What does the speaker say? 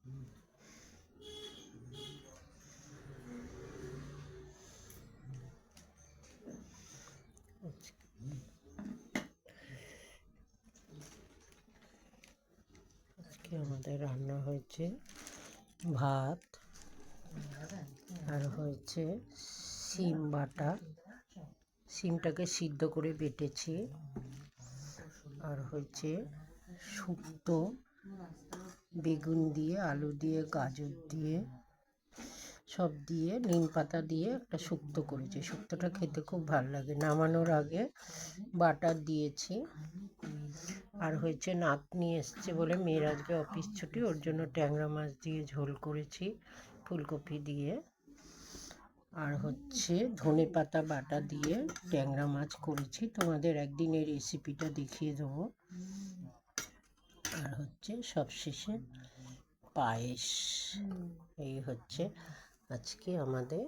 আজকে আমাদের রান্না হয়েছে ভাত, আর হয়েছে শিম বাটা, শিমটাকে সিদ্ধ করে বেটেছি, আর হয়েছে শুক্তো বেগুন দিয়ে, আলু দিয়ে, গাজর দিয়ে, সব দিয়ে নিম পাতা দিয়ে একটা শুক্তো করেছি। শুক্তোটা খেতে খুব ভালো লাগে। নামানোর আগে বাটার দিয়েছি। আর হয়েছে নাতনি এসছে বলে, মেয়ের আজকে অফিস ছুটি, ওর জন্য ট্যাংরা মাছ দিয়ে ঝোল করেছি ফুলকপি দিয়ে। আর হচ্ছে ধনে পাতা বাটা দিয়ে ট্যাংরা মাছ করেছি, তোমাদের একদিন এই রেসিপিটা দেখিয়ে দেবো। আর হচ্ছে সবশেষে পায়েস। এই হচ্ছে আজকে আমাদের